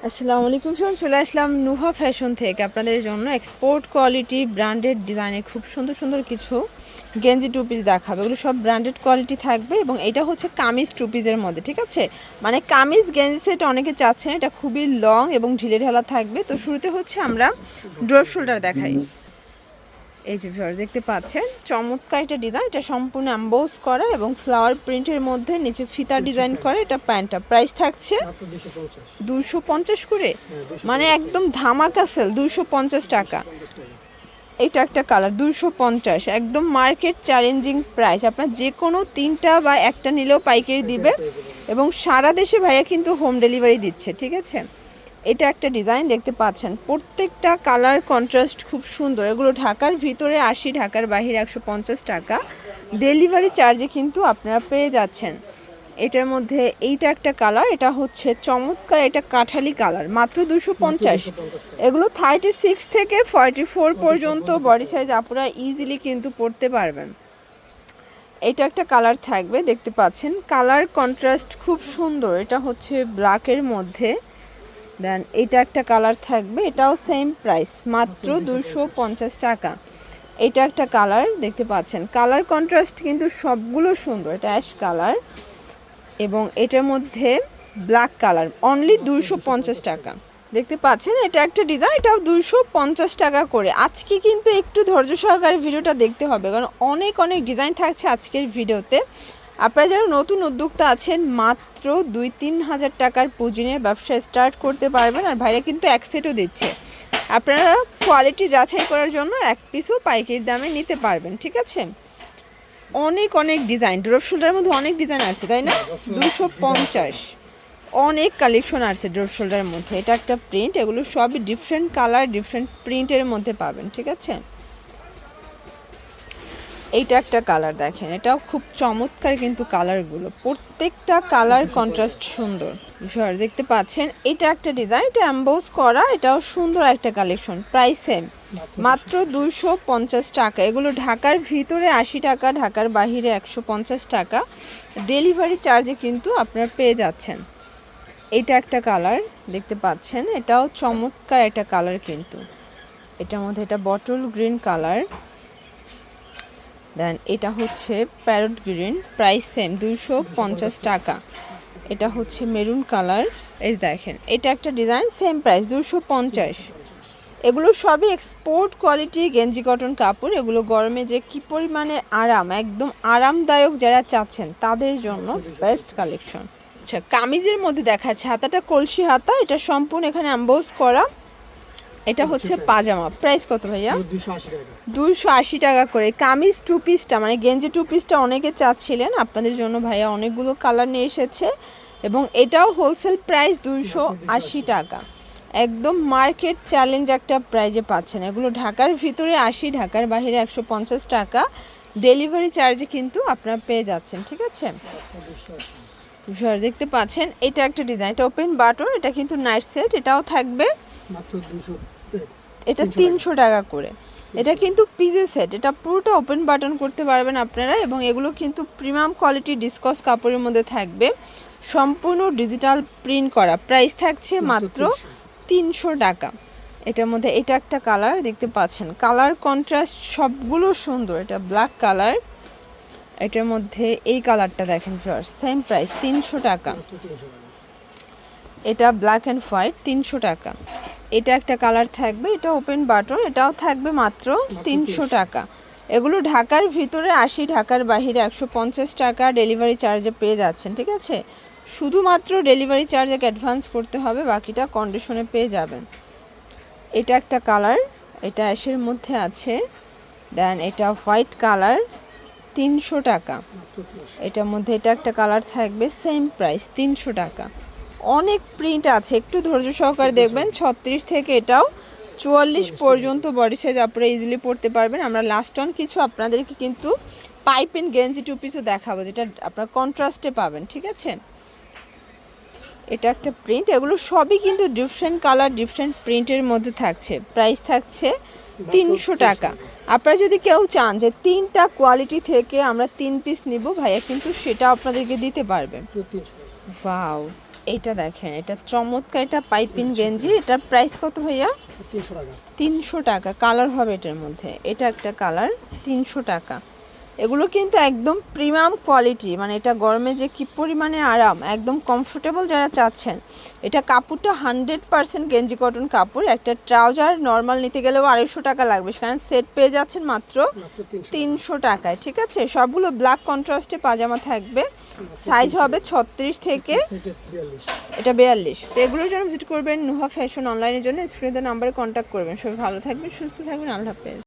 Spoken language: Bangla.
আসসালামু আলাইকুম স্যার, চলে আসলাম নুহা ফ্যাশন থেকে আপনাদের জন্য এক্সপোর্ট কোয়ালিটি ব্র্যান্ডেড ডিজাইনের খুব সুন্দর সুন্দর কিছু গেঞ্জি টু পিস দেখাবে। এগুলো সব ব্র্যান্ডেড কোয়ালিটি থাকবে এবং এটা হচ্ছে কামিজ টু পিসের মধ্যে, ঠিক আছে। মানে কামিজ গেঞ্জি সেট অনেকে চাচ্ছেন, এটা খুবই লং এবং ঢিলে ঢালা থাকবে। তো শুরুতে হচ্ছে আমরা ড্রপ শোল্ডার দেখাই। এই যে ভিউয়ার দেখতে পাচ্ছেন চমৎকার একটা ডিজাইন, এটা সম্পূর্ণ এমবোস করা এবং ফ্লাওয়ার প্রিন্টের মধ্যে নিচে ফিতা ডিজাইন করে। এটা প্যান্টটা প্রাইস থাকছে 250 করে, মানে একদম ধামাকা সেল 250 টাকা। এটা একটা কালার 250, একদম মার্কেট চ্যালেঞ্জিং প্রাইস। আপনার যে কোনো তিনটা বা একটা নিলেও পাইকারি দিবে এবং সারা দেশে ভাইয়া কিন্তু হোম ডেলিভারি দিচ্ছে, ঠিক আছে। এটা একটা ডিজাইন দেখতে পাচ্ছেন, প্রত্যেকটা কালার কন্ট্রাস্ট খুব সুন্দর। এগুলো ঢাকার ভিতরে 80, ঢাকার বাহিরে 150 টাকা ডেলিভারি চার্জে কিন্তু আপনারা পেয়ে যাচ্ছেন। এটার মধ্যে এইটা একটা কালার, এটা হচ্ছে চমৎকার, এটা কাঠালি কালার, মাত্র 250। এগুলো 36 থেকে 44 পর্যন্ত বডি সাইজ আপনারা ইজিলি কিন্তু পরতে পারবেন। এটা একটা কালার থাকবে দেখতে পাচ্ছেন, কালার কন্ট্রাস্ট খুব সুন্দর। এটা হচ্ছে ব্ল্যাকের মধ্যে। দেন এটা একটা কালার থাকবে, এটাও সেম প্রাইস, মাত্র 250 টাকা। এটা একটা কালার দেখতে পাচ্ছেন, কালার কন্ট্রাস্ট কিন্তু সবগুলো সুন্দর। এটা অ্যাশ কালার এবং এটার মধ্যে ব্ল্যাক কালার, অনলি 250 টাকা দেখতে পাচ্ছেন। এটা একটা ডিজাইন, এটাও 250 টাকা করে। আজকে কিন্তু একটু ধৈর্য সহকারে ভিডিওটা দেখতে হবে, কারণ অনেক অনেক ডিজাইন থাকছে আজকের ভিডিওতে। আপনারা যারা নতুন উদ্যোক্তা আছেন, মাত্র 2-3 হাজার টাকার পুঁজি নিয়ে ব্যবসা স্টার্ট করতে পারবেন। আর ভাইরা কিন্তু এক সেটও দিচ্ছে, আপনারা কোয়ালিটি যাচাই করার জন্য এক পিসও পাইকারি দামে নিতে পারবেন, ঠিক আছে। অনেক অনেক ডিজাইন, ড্রপ শোল্ডারের মধ্যে অনেক ডিজাইন আছে, তাই না? 250, অনেক কালেকশন আছে ড্রপ শোল্ডারের মধ্যে। এটা একটা প্রিন্ট, এগুলো সবই ডিফারেন্ট কালার ডিফারেন্ট প্রিন্টের মধ্যে পাবেন, ঠিক আছে। এইটা একটা কালার দেখেন, এটাও খুব চমৎকার কিন্তু কালারগুলো, প্রত্যেকটা কালার কন্ট্রাস্ট সুন্দর দেখতে পাচ্ছেন। এটা একটা ডিজাইন, এটা এমবোস করা, এটাও সুন্দর একটা কালেকশন। প্রাইস সেম, মাত্র 250 টাকা। এগুলো ঢাকার ভিতরে 80 টাকা, ঢাকার বাহিরে 150 টাকা ডেলিভারি চার্জে কিন্তু আপনারা পেয়ে যাচ্ছেন। এটা একটা কালার দেখতে পাচ্ছেন, এটাও চমৎকার একটা কালার কিন্তু। এটার মধ্যে এটা বটল গ্রিন কালার, দেন এটা হচ্ছে প্যারট গ্রিন, প্রাইস সেম 250 টাকা। এটা হচ্ছে মেরুন কালার, এই দেখেন এটা একটা ডিজাইন, সেম প্রাইস 250। এগুলো সবই এক্সপোর্ট কোয়ালিটি গেঞ্জি কটন কাপড়। এগুলো গরমে যে কি পরিমাণে আরাম, একদম আরামদায়ক যারা চাচ্ছেন তাদের জন্য বেস্ট কালেকশন। আচ্ছা, কামিজের মধ্যে দেখাচ্ছে, হাতাটা কলসি হাতা, এটা সম্পূর্ণ এখানে এমবোস করা। এটা হচ্ছে পাজামা, প্রাইস কত ভাইয়া? 280 টাকা করে। কামিজ টু পিসটা মানে গেঞ্জি টু পিসটা অনেকে চাচ্ছিলেন, আপনাদের জন্য ভাইয়া অনেকগুলো কালার নিয়ে এসেছে এবং এটাও হোলসেল প্রাইস 280 টাকা, একদম মার্কেট চ্যালেঞ্জ একটা প্রাইজে পাচ্ছেন। এগুলো ঢাকার ভিতরে 80, ঢাকার বাইরে 150 টাকা ডেলিভারি চার্জে কিন্তু আপনারা পেয়ে যাচ্ছেন, ঠিক আছে। দেখতে পাচ্ছেন এটা একটা ডিজাইন, এটা ওপেন বাটন, এটা কিন্তু নাইট সেট, এটাও থাকবে এটা 300 টাকা করে। এটা কিন্তু পিজে সেট, এটা পুরোটা ওপেন বাটন করতে পারবেন আপনারা এবং এগুলো কিন্তু প্রিমিয়াম কোয়ালিটি ডিসকস কাপড়ের মধ্যে থাকবে, সম্পূর্ণ ডিজিটাল প্রিন্ট করা। প্রাইস থাকছে মাত্র 300 টাকা। এটার মধ্যে এটা একটা কালার দেখতে পাচ্ছেন, কালার কন্ট্রাস্ট সবগুলো সুন্দর। এটা ব্ল্যাক কালার, এটার মধ্যে এই কালারটা দেখেন ফার্স্ট, সেম প্রাইস 300 টাকা। এটা ব্ল্যাক অ্যান্ড হোয়াইট, 300 টাকা। এটা একটা কালার থাকবে, এটা ওপেন বাটন, এটাও থাকবে মাত্র 300 টাকা। এগুলো ঢাকার ভিতরে 80, ঢাকার বাহিরে 150 টাকা ডেলিভারি চার্জে পেয়ে যাচ্ছেন, ঠিক আছে। শুধুমাত্র ডেলিভারি চার্জ অ্যাডভান্স করতে হবে, বাকিটা কন্ডিশনে পেয়ে যাবেন। এটা একটা কালার, এটা অ্যাশের মধ্যে আছে। দেন এটা হোয়াইট কালার, 300 টাকা। এটার মধ্যে এটা একটা কালার থাকবে, সেম প্রাইস 300 টাকা। অনেক প্রিন্ট আছে, একটু ধৈর্য সহকারে দেখবেন। 36 থেকে এটাও 44 পর্যন্ত বডি সাইজ আপনারা ইজিলি পড়তে পারবেন। আমরা লাস্ট অন কিছু আপনাদেরকে কিন্তু পাইপিং গেঞ্জি টু পিসও দেখাবো, যেটা আপনারা কন্ট্রাস্টে পাবেন, ঠিক আছে। এটা একটা প্রিন্ট, এগুলো সবই কিন্তু ডিফারেন্ট কালার ডিফারেন্ট প্রিন্টের মধ্যে থাকছে। প্রাইস থাকছে 300 টাকা। আপনারা যদি কেউ চান যে 3টা কোয়ালিটি থেকে আমরা 3 পিস নিব, ভাইয়া কিন্তু সেটা আপনাদেরকে দিতে পারবেন। ওয়াও, এটা দেখেন, এটা চমৎকার, এটা পাইপিং গেঞ্জি। এটার প্রাইস কত ভাইয়া? 300 টাকা। 300 টাকা। কালার হবে এটার মধ্যে, এটা একটা কালার, 300 টাকা। এগুলো কিন্তু একদম প্রিমিয়াম কোয়ালিটি, মানে এটা গরমে যে কি পরিমাণে আরাম, একদম কমফোর্টেবল যারা চাচ্ছেন। এটা কাপড়টা 100% গেঞ্জি কটন কাপড়। একটা ট্রাউজার নর্মাল নিতে গেলেও 250 টাকা লাগবে, কারণ সেট পেয়ে যাচ্ছেন মাত্র 300 টাকায়। ঠিক আছে, সবগুলো ব্ল্যাক কন্ট্রাস্টে পাজামা থাকবে। সাইজ হবে 36 থেকে 42। এটা 42। তো এগুলোর জন্য ভিজিট করবেন নুহা ফ্যাশন অনলাইনের জন্য স্ক্রিনে নাম্বারে কন্ট্যাক্ট করবেন। সবাই ভালো থাকবেন, সুস্থ থাকবেন, আল্লাহ হাফেজ।